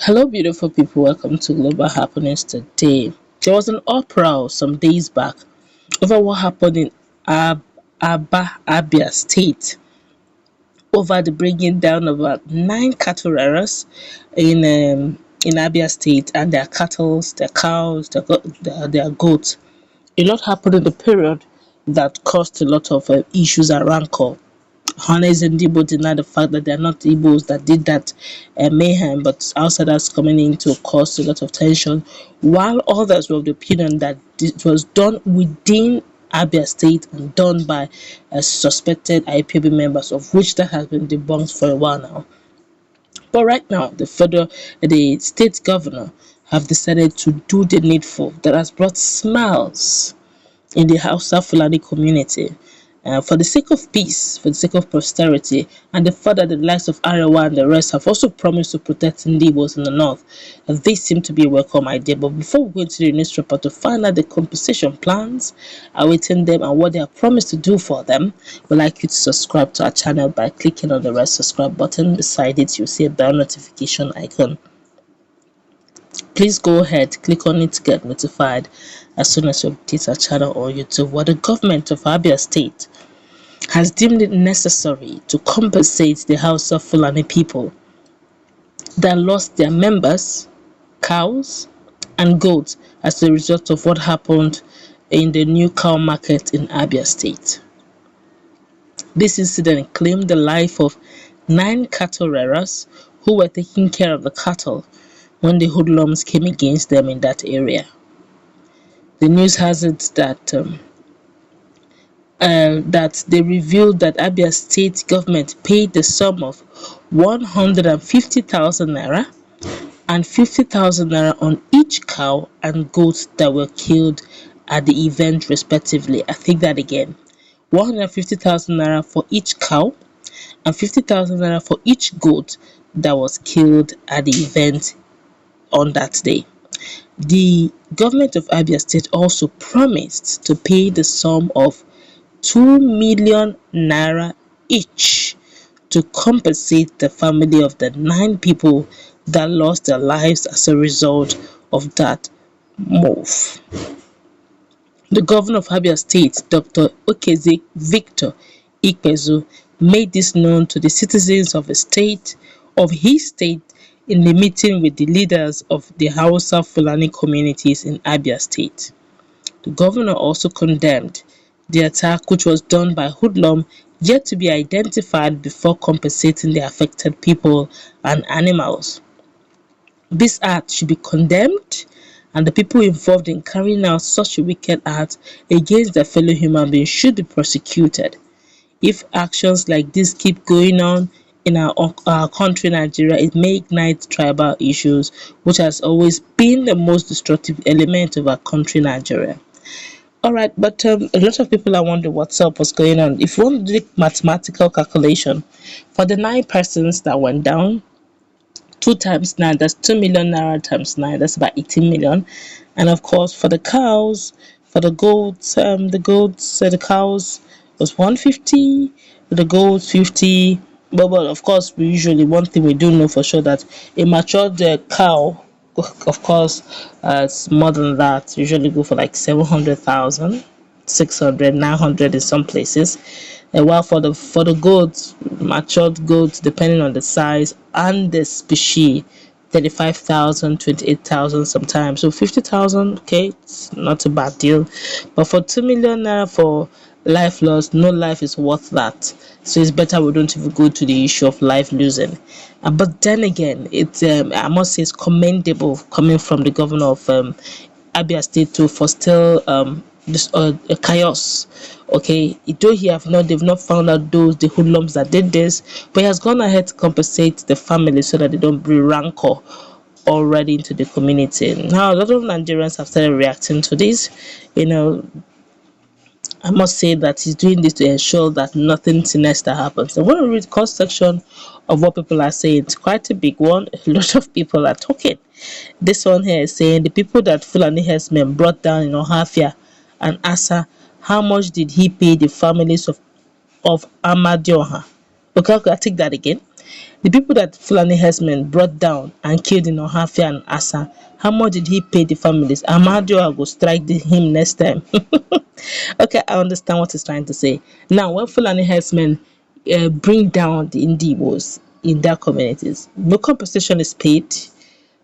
Hello, beautiful people. Welcome to Global Happenings today. There was an uproar some days back over what happened in Abia State over the bringing down of about 9 cattle in Abia State and their cattle, their cows, their goats. A lot happened in the period that caused a lot of issues and rancor. Honest and Igbo deny the fact that they are not Igbos that did that mayhem, but outsiders coming in to cause a lot of tension, while others were of the opinion that it was done within Abia State and done by suspected IPOB members, of which that has been debunked for a while now. But right now, the state governor have decided to do the needful that has brought smiles in the Hausa-Fulani community. For the sake of peace, for the sake of posterity, and the fact that the likes of Arewa and the rest have also promised to protect Igbos in the north, this seemed to be a welcome idea. But before we go into the news report to find out the compensation plans awaiting them and what they have promised to do for them, we'd like you to subscribe to our channel by clicking on the red subscribe button. Beside it, you'll see a bell notification icon. Please go ahead, click on it to get notified as soon as you update our channel on YouTube. What the government of Abia State has deemed it necessary to compensate the Hausa-Fulani people that lost their members, cows, and goats as a result of what happened in the new cow market in Abia State. This incident claimed the life of 9 cattle rearers who were taking care of the cattle when the hoodlums came against them in that area. The news has it that they revealed that Abia State government paid the sum of 150,000 naira and 50,000 naira on each cow and goat that were killed at the event respectively. I think that again. 150,000 naira for each cow and 50,000 naira for each goat that was killed at the event on that day. The government of Abia State also promised to pay the sum of 2 million naira each to compensate the family of the 9 people that lost their lives as a result of that move. The governor of Abia State, Dr. Okeze Victor Ikpezu, made this known to the citizens of his state in the meeting with the leaders of the Hausa-Fulani communities in Abia State. The governor also condemned the attack, which was done by hoodlum yet to be identified, before compensating the affected people and animals. This act should be condemned, and the people involved in carrying out such a wicked act against their fellow human beings should be prosecuted. If actions like this keep going on in our country, Nigeria, it may ignite tribal issues, which has always been the most destructive element of our country, Nigeria. All right, but a lot of people are wondering what's up, what's going on. If you want to do the mathematical calculation for the 9 persons that went down, 2 times 9, that's 2 million naira times 9, that's about 18 million. And of course, for the cows, for the goats, the cows was 150, the goats 50. But of course, we usually, one thing we do know for sure, that a matured cow, of course, it's more than that. Usually go for like 700,000, 600, 900 in some places. And while for the goats, matured goats, depending on the size and the species, 35,000, 28,000 sometimes. So 50,000, okay, it's not a bad deal. But for 2 million naira for life loss, no life is worth that. So it's better we don't even go to the issue of life losing. But then again, it's I must say it's commendable coming from the governor of Abia State to forestel this chaos. Okay, though they've not found out the hoodlums that did this, but he has gone ahead to compensate the family so that they don't bring rancor already into the community. Now, a lot of Nigerians have started reacting to this. I must say that he's doing this to ensure that nothing sinister happens. And when we read the cross section of what people are saying, it's quite a big one. A lot of people are talking. This one here is saying the people that Fulani Herdsmen brought down in Ohafia and Asa, how much did he pay the families of Amadioha? Okay, I take that again. The people that Fulani herdsmen brought down and killed in Ohafia and Asa, how much did he pay the families? Amadio will strike him next time. Okay, I understand what he's trying to say. Now, when Fulani herdsmen bring down the Indigbos in their communities, no compensation is paid.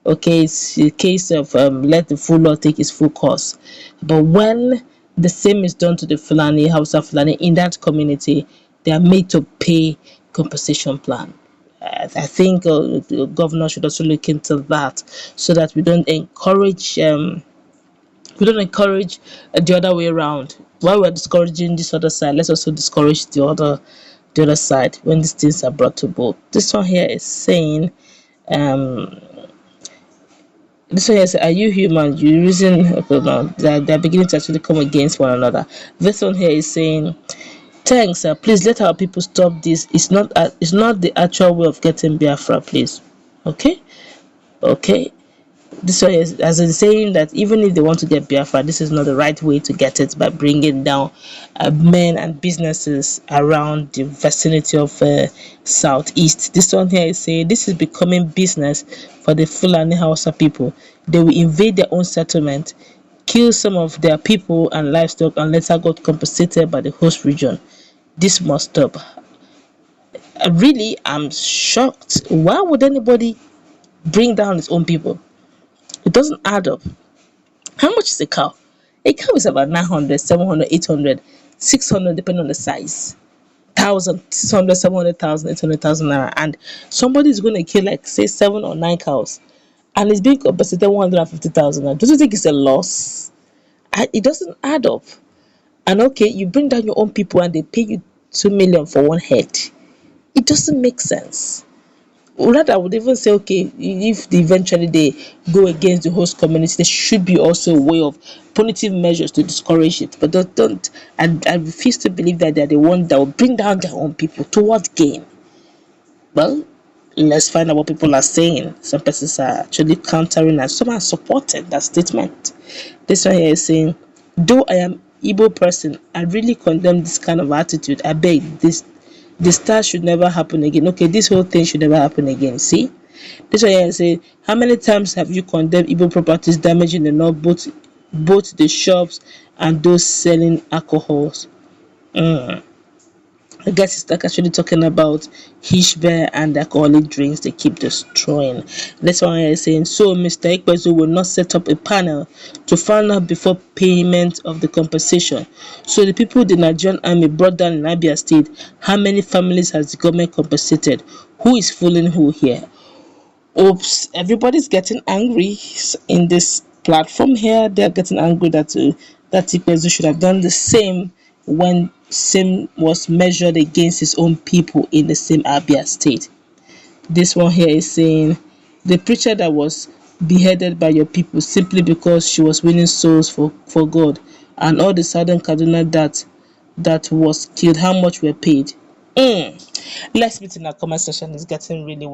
Okay, it's a case of let the full law take its full course. But when the same is done to the Fulani, Hausa-Fulani in that community, they are made to pay compensation plan. I think the governor should also look into that so that we don't encourage the other way around. While we're discouraging this other side, let's also discourage the other side when these things are brought to both. This one here is saying, um, this one here says, are you human? You reason okay, no, they're beginning to actually come against one another. This one here is saying, thanks, please let our people stop this. It's not the actual way of getting Biafra, please. Okay, okay. This way is as in saying that even if they want to get Biafra, this is not the right way to get it, by bringing down men and businesses around the vicinity of southeast. This one here is saying this is becoming business for the Fulani Hausa people. They will invade their own settlement, kill some of their people and livestock, and later got compensated by the host region. This must stop. Really, I'm shocked. Why would anybody bring down his own people? It doesn't add up. How much is a cow? A cow is about 900, 700, 800, 600, depending on the size. 1,000, 600, 700,000, 800,000 naira. And somebody is going to kill, like, say, 7 or 9 cows. And it's being compensated 150,000 naira. Don't you think it's a loss? It doesn't add up. And okay, you bring down your own people and they pay you 2 million for one head. It doesn't make sense. Rather, I would even say, okay, if eventually they go against the host community, there should be also a way of punitive measures to discourage it. But don't I refuse to believe that they're the one that will bring down their own people. To what gain? Well, let's find out what people are saying. Some persons are actually countering and some are supporting that statement. This one here is saying, though I am Igbo person, I really condemn this kind of attitude. I beg this start should never happen again. Okay, this whole thing should never happen again. See, this one here say, how many times have you condemned Igbo properties damaging the north, both the shops and those selling alcohols? I guess it's like actually talking about Hishbe and alcoholic drinks they keep destroying. That's why I'm saying, so Mr. Ikwezu will not set up a panel to find out before payment of the compensation. So the people the Nigerian army brought down in Abia State, how many families has the government compensated? Who is fooling who here? Oops, everybody's getting angry in this platform here. They're getting angry that Ikwezu should have done the same when same was measured against his own people in the same Abia State. This one here is saying, the preacher that was beheaded by your people simply because she was winning souls for God, and all the southern Kaduna that was killed, how much were paid? Let's meet in our comment section. It's getting really